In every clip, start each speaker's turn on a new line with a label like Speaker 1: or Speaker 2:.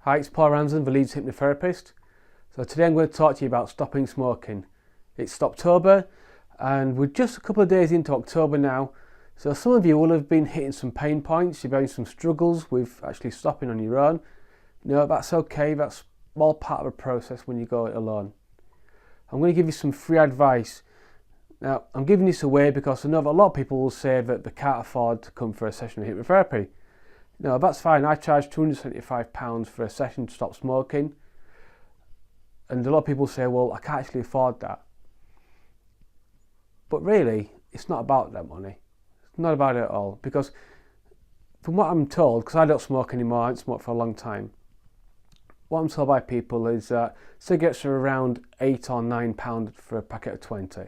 Speaker 1: Hi, it's Paul Ramsden, the Leeds hypnotherapist. So today I'm going to talk to you about stopping smoking. It's Stoptober and we're just a couple of days into October now. So some of you will have been hitting some pain points, you're having some struggles with actually stopping on your own. That's okay, that's all part of the process when you go it alone. I'm going to give you some free advice. Now, I'm giving this away because I know that a lot of people will say that they can't afford to come for a session of hypnotherapy. No, that's fine. I charge £275 for a session to stop smoking. And a lot of people say, well, I can't actually afford that. But really, it's not about that money. It's not about it at all. Because from what I'm told, because I don't smoke anymore, I haven't smoked for a long time, what I'm told by people is that cigarettes are around £8 or £9 for a packet of 20.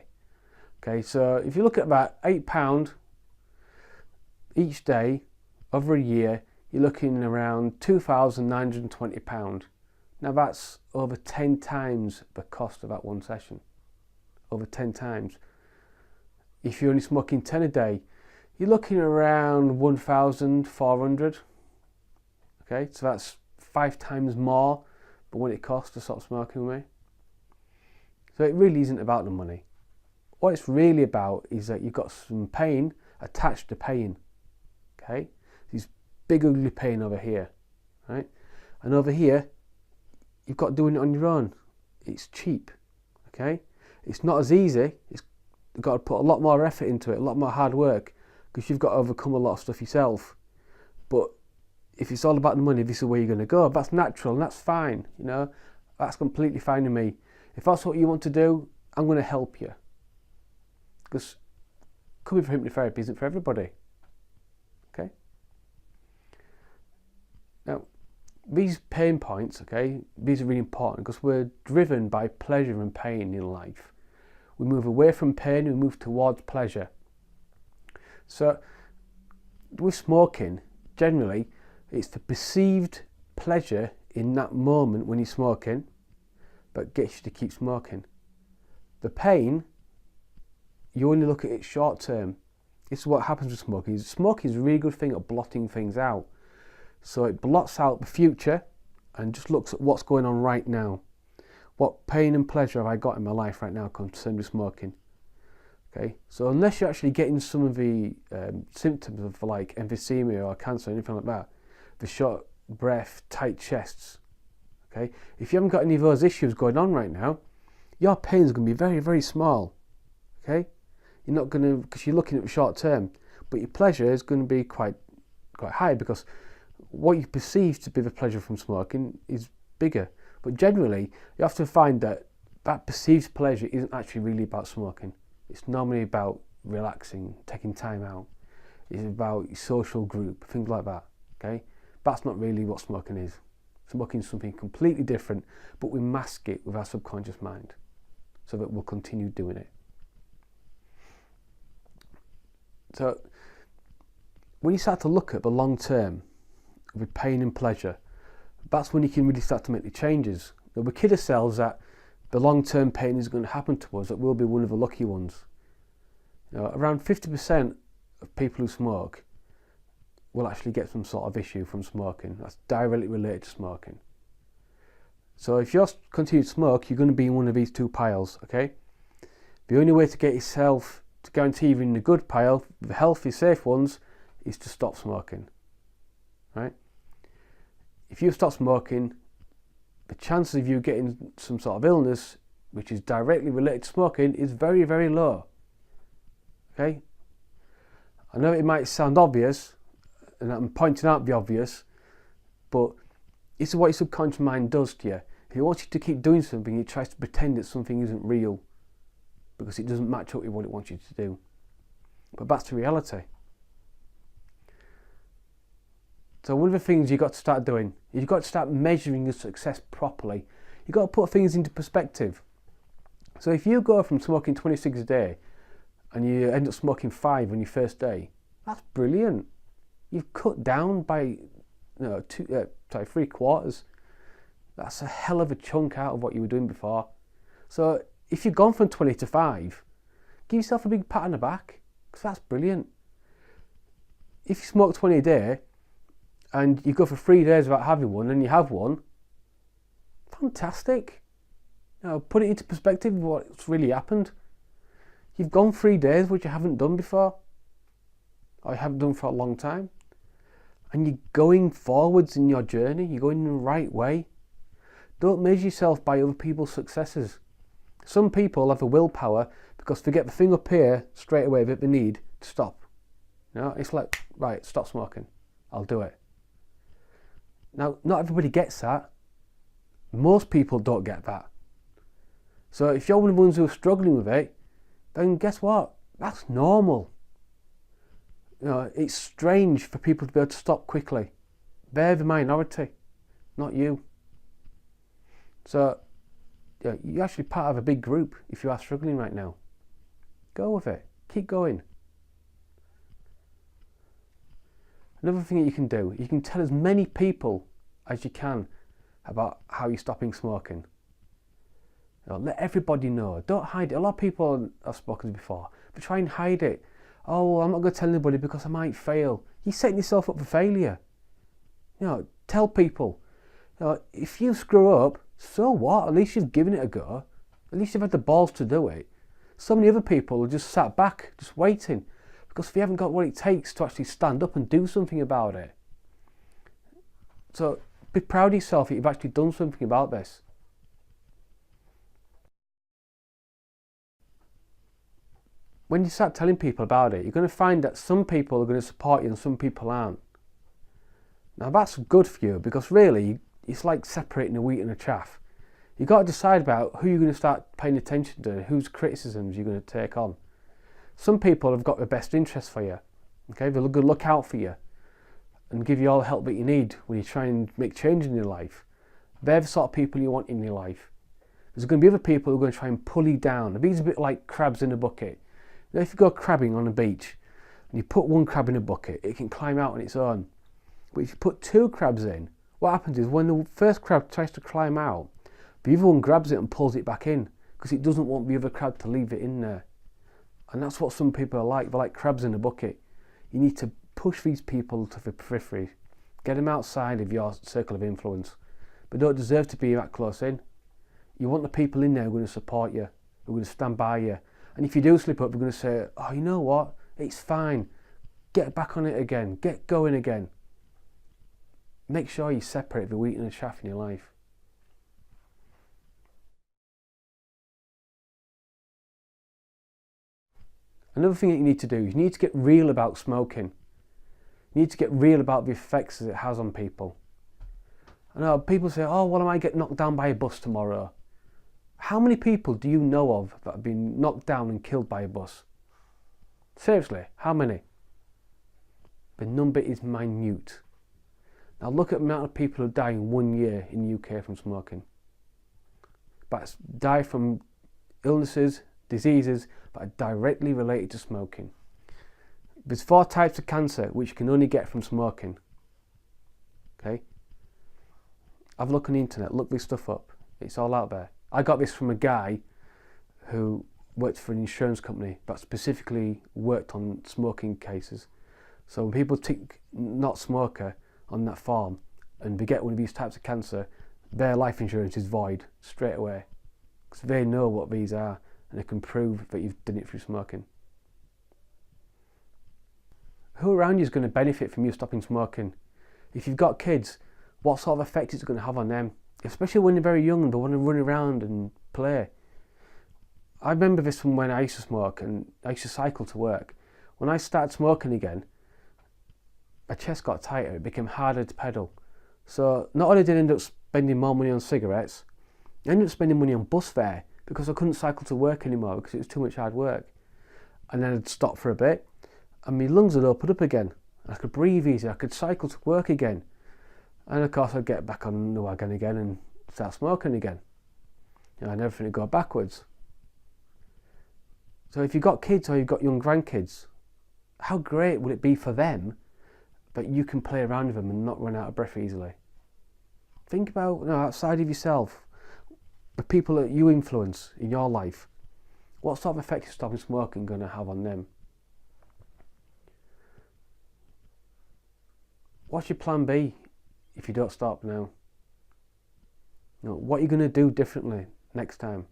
Speaker 1: Okay, so if you look at that, £8 each day, over a year, you're looking around £2,920. Now that's over 10 times the cost of that one session. Over 10 times. If you're only smoking 10 a day, you're looking around 1,400. Okay, so that's 5 times more than what it costs to stop smoking with me. So it really isn't about the money. What it's really about is that you've got some pain attached to pain. Okay, this big ugly pain over here, right? And over here, you've got doing it on your own. It's cheap, okay? It's not as easy. You've got to put a lot more effort into it, a lot more hard work, because you've got to overcome a lot of stuff yourself. But if it's all about the money, this is where you're going to go. That's natural and that's fine, That's completely fine to me. If that's what you want to do, I'm going to help you. Because coming for hypnotherapy isn't for everybody. Okay. Now, these pain points, okay, these are really important because we're driven by pleasure and pain in life. We move away from pain, we move towards pleasure. So, with smoking, generally, it's the perceived pleasure in that moment when you're smoking that gets you to keep smoking. The pain, you only look at it short term. This is what happens with smoking. Smoking is a really good thing at blotting things out. So it blots out the future and just looks at what's going on right now. What pain and pleasure have I got in my life right now concerned with smoking? Okay, so unless you're actually getting some of the symptoms of like emphysema or cancer or anything like that, the short breath, tight chests, okay, if you haven't got any of those issues going on right now, your pain is going to be very, very small. Okay, you're not going to, because you're looking at the short term, but your pleasure is going to be quite high because what you perceive to be the pleasure from smoking is bigger. But generally, you have to find that that perceived pleasure isn't actually really about smoking. It's normally about relaxing, taking time out. It's about your social group, things like that. Okay, that's not really what smoking is. Smoking is something completely different, but we mask it with our subconscious mind so that we'll continue doing it. So when you start to look at the long term with pain and pleasure, that's when you can really start to make the changes. Now, we kid ourselves that the long term pain is going to happen to us, that we'll be one of the lucky ones. Around 50% of people who smoke will actually get some sort of issue from smoking. That's directly related to smoking. So if you continue to smoke, you're going to be in one of these two piles, okay? The only way to get yourself to guarantee you're in the good pile, the healthy, safe ones, is to stop smoking, right? If you stop smoking, the chances of you getting some sort of illness, which is directly related to smoking, is very, very low, okay? I know it might sound obvious, and I'm pointing out the obvious, but this is what your subconscious mind does to you. If it wants you to keep doing something, it tries to pretend that something isn't real, because it doesn't match up with what it wants you to do. But that's the reality. So one of the things you've got to start doing, you've got to start measuring your success properly. You've got to put things into perspective. So if you go from smoking 26 a day and you end up smoking 5 on your first day, that's brilliant. You've cut down by 3/4. That's a hell of a chunk out of what you were doing before. So if you've gone from 20 to 5, give yourself a big pat on the back, because that's brilliant. If you smoke 20 a day and you go for 3 days without having one and you have one, fantastic. Put it into perspective of what's really happened. You've gone 3 days which you haven't done before, or you haven't done for a long time, and you're going forwards in your journey. You're going in the right way. Don't measure yourself by other people's successes. Some people have the willpower because they get the thing up here straight away that they need to stop. It's like, right, stop smoking. I'll do it. Now, not everybody gets that. Most people don't get that. So if you're one of the ones who are struggling with it, then guess what? That's normal. It's strange for people to be able to stop quickly. They're the minority, not you. So you're actually part of a big group if you are struggling right now. Go with it. Keep going. Another thing that you can do, you can tell as many people as you can about how you're stopping smoking. Let everybody know. Don't hide it. A lot of people have spoken before, but try and hide it. Oh, I'm not going to tell anybody because I might fail. You're setting yourself up for failure. Tell people. If you screw up, so what? At least you've given it a go. At least you've had the balls to do it. So many other people are just sat back, just waiting, because they haven't got what it takes to actually stand up and do something about it. So be proud of yourself that you've actually done something about this. When you start telling people about it, you're going to find that some people are going to support you and some people aren't. Now that's good for you, because really it's like separating the wheat and the chaff. You've got to decide about who you're going to start paying attention to, whose criticisms you're going to take on. Some people have got the best interest for you. Okay, they're going to look out for you and give you all the help that you need when you try and make change in your life. They're the sort of people you want in your life. There's going to be other people who are going to try and pull you down. These are a bit like crabs in a bucket. If you go crabbing on a beach and you put one crab in a bucket, it can climb out on its own. But if you put 2 crabs in, what happens is when the first crab tries to climb out, the other one grabs it and pulls it back in because it doesn't want the other crab to leave it in there. And that's what some people are like. They're like crabs in a bucket. You need to push these people to the periphery. Get them outside of your circle of influence. But don't deserve to be that close in. You want the people in there who are going to support you, who are going to stand by you. And if you do slip up, they're going to say, oh, you know what? It's fine. Get back on it again. Get going again. Make sure you separate the wheat and the chaff in your life. Another thing that you need to do is you need to get real about smoking. You need to get real about the effects that it has on people. I know people say, oh, well, I might get knocked down by a bus tomorrow. How many people do you know of that have been knocked down and killed by a bus? Seriously, how many? The number is minute. Now look at the amount of people who die in 1 year in the UK from smoking. But die from illnesses, diseases that are directly related to smoking. There's 4 types of cancer which you can only get from smoking. Okay? Have a look on the internet, look this stuff up. It's all out there. I got this from a guy who worked for an insurance company that specifically worked on smoking cases. So when people tick not smoker on that form and they get one of these types of cancer, their life insurance is void straight away. Because they know what these are and they can prove that you've done it through smoking. Who around you is going to benefit from you stopping smoking? If you've got kids, what sort of effect is it going to have on them? Especially when they're very young and they want to run around and play. I remember this from when I used to smoke and I used to cycle to work. When I started smoking again, my chest got tighter, it became harder to pedal. So not only did I end up spending more money on cigarettes, I ended up spending money on bus fare because I couldn't cycle to work anymore because it was too much hard work. And then I'd stop for a bit and my lungs would open up again. I could breathe easier, I could cycle to work again. And of course I'd get back on the wagon again and start smoking again. And everything would go backwards. So if you've got kids or you've got young grandkids, how great would it be for them that you can play around with them and not run out of breath easily? Think about outside of yourself, the people that you influence in your life. What sort of effect is stopping smoking going to have on them? What's your plan B if you don't stop now? What are you going to do differently next time?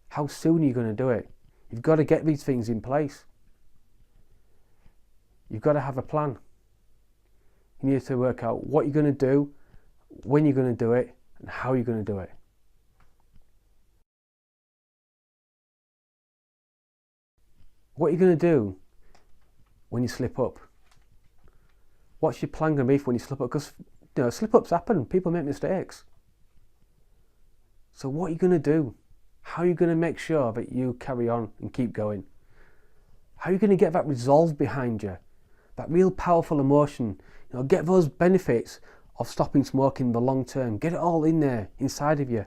Speaker 1: How soon are you going to do it? You've got to get these things in place. You've got to have a plan. You need to work out what you're going to do, when you're going to do it, and how you're going to do it. What are you going to do when you slip up? What's your plan going to be for when you slip up? Because slip-ups happen. People make mistakes. So what are you going to do? How are you going to make sure that you carry on and keep going? How are you going to get that resolve behind you? That real powerful emotion. Get those benefits of stopping smoking in the long term. Get it all in there, inside of you.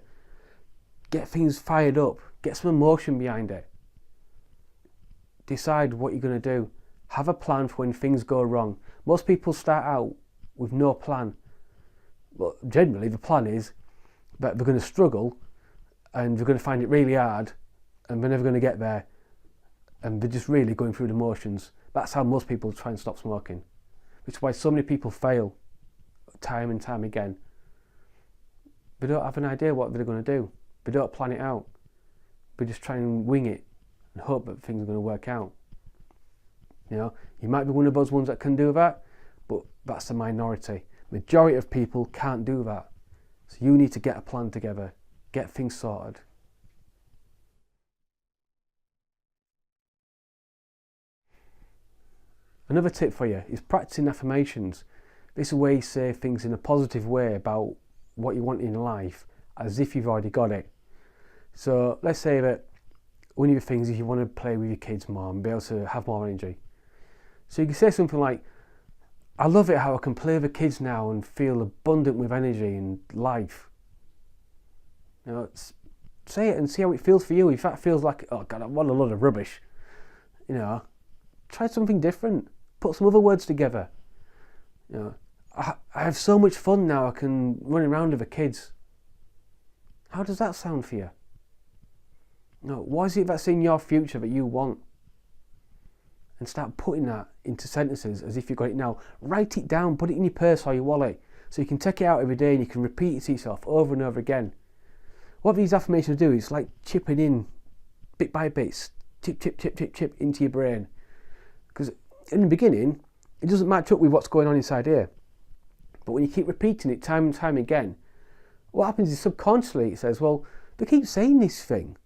Speaker 1: Get things fired up. Get some emotion behind it. Decide what you're going to do. Have a plan for when things go wrong. Most people start out with no plan. Well, generally the plan is that they're going to struggle and they're going to find it really hard and they're never going to get there, and they're just really going through the motions. That's how most people try and stop smoking, which is why so many people fail time and time again. They don't have an idea what they're going to do. They don't plan it out. They just try and wing it and hope that things are going to work out. You might be one of those ones that can do that, but that's the minority. Majority of people can't do that. So you need to get a plan together, get things sorted. Another tip for you is practicing affirmations. This is where you say things in a positive way about what you want in life, as if you've already got it. So let's say that one of your things is you want to play with your kids more and be able to have more energy. So you can say something like, I love it how I can play with the kids now and feel abundant with energy and life. Say it and see how it feels for you. If that feels like, oh God, what a lot of rubbish, try something different. Put some other words together. I have so much fun now, I can run around with the kids. How does that sound for you? What is it that's in your future that you want? And start putting that into sentences as if you've got it now. Write it down, put it in your purse or your wallet so you can take it out every day and you can repeat it to yourself over and over again. What these affirmations do is like chipping in bit by bit, chip into your brain. Because in the beginning, it doesn't match up with what's going on inside here. But when you keep repeating it time and time again, what happens is subconsciously it says, well, they keep saying this thing.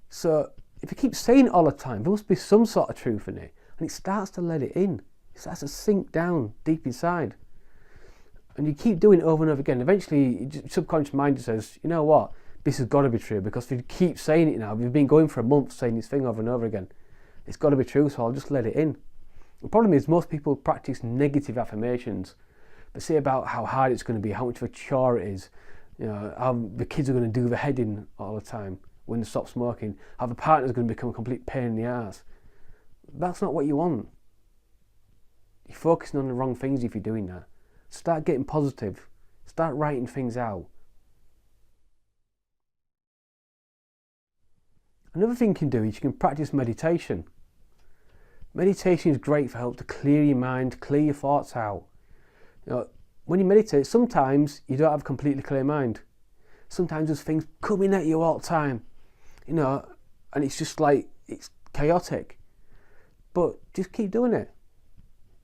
Speaker 1: So if you keep saying it all the time, there must be some sort of truth in it. And it starts to let it in. It starts to sink down deep inside. And you keep doing it over and over again. Eventually, your subconscious mind just says, you know what? This has got to be true, because if you keep saying it now, you've been going for a month saying this thing over and over again. It's got to be true, so I'll just let it in. The problem is most people practice negative affirmations. They say about how hard it's going to be, how much of a chore it is, how the kids are going to do the heading all the time when they stop smoking, how the partner's going to become a complete pain in the ass. That's not what you want. You're focusing on the wrong things if you're doing that. Start getting positive. Start writing things out. Another thing you can do is you can practice meditation. Meditation is great for help to clear your mind, clear your thoughts out. When you meditate, sometimes you don't have a completely clear mind. Sometimes there's things coming at you all the time, and it's just like, it's chaotic. But just keep doing it,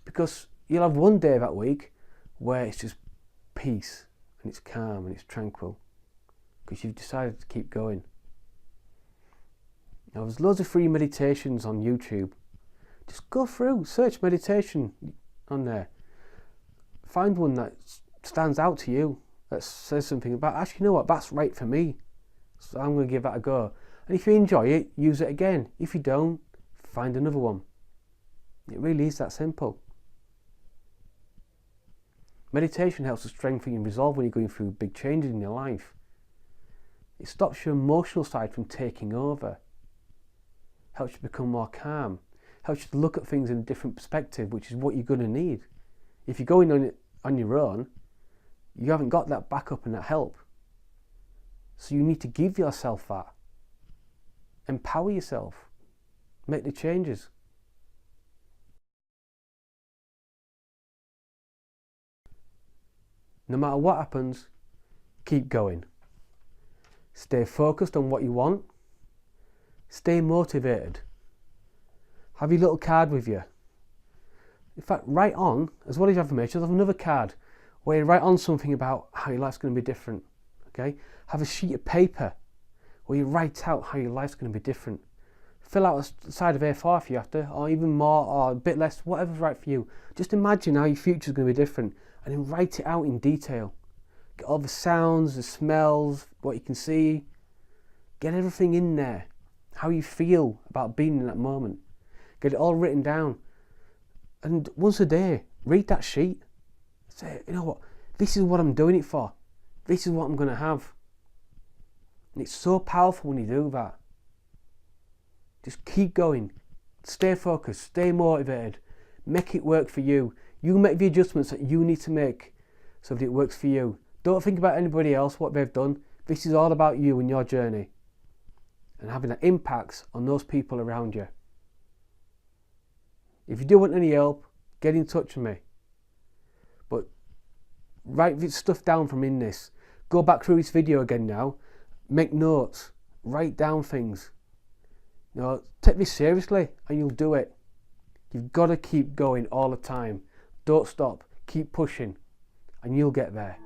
Speaker 1: because you'll have one day that week where it's just peace and it's calm and it's tranquil, because you've decided to keep going. Now, there's loads of free meditations on YouTube. Just go through, search meditation on there. Find one that stands out to you, that says something about, actually, you know what, that's right for me. So I'm going to give that a go. And if you enjoy it, use it again. If you don't, find another one. It really is that simple. Meditation helps to strengthen your resolve when you're going through big changes in your life. It stops your emotional side from taking over. Helps you become more calm. Helps you to look at things in a different perspective, which is what you're going to need. If you're going on your own, you haven't got that backup and that help. So you need to give yourself that. Empower yourself. Make the changes. No matter what happens, keep going. Stay focused on what you want. Stay motivated. Have your little card with you. In fact, write on, as well as your affirmations, have another card where you write on something about how your life's going to be different. Okay? Have a sheet of paper where you write out how your life's going to be different. Fill out a side of A4 if you have to, or even more, or a bit less, whatever's right for you. Just imagine how your future's going to be different, and then write it out in detail. Get all the sounds, the smells, what you can see. Get everything in there. How you feel about being in that moment. Get it all written down. And once a day, read that sheet. Say, you know what, this is what I'm doing it for. This is what I'm going to have. And it's so powerful when you do that. Just keep going. Stay focused. Stay motivated. Make it work for you. You make the adjustments that you need to make so that it works for you. Don't think about anybody else, what they've done. This is all about you and your journey. And having an impact on those people around you. If you do want any help, get in touch with me. But write this stuff down from in this. Go back through this video again now. Make notes. Write down things. You know, take this seriously and you'll do it. You've got to keep going all the time. Don't stop. Keep pushing and you'll get there.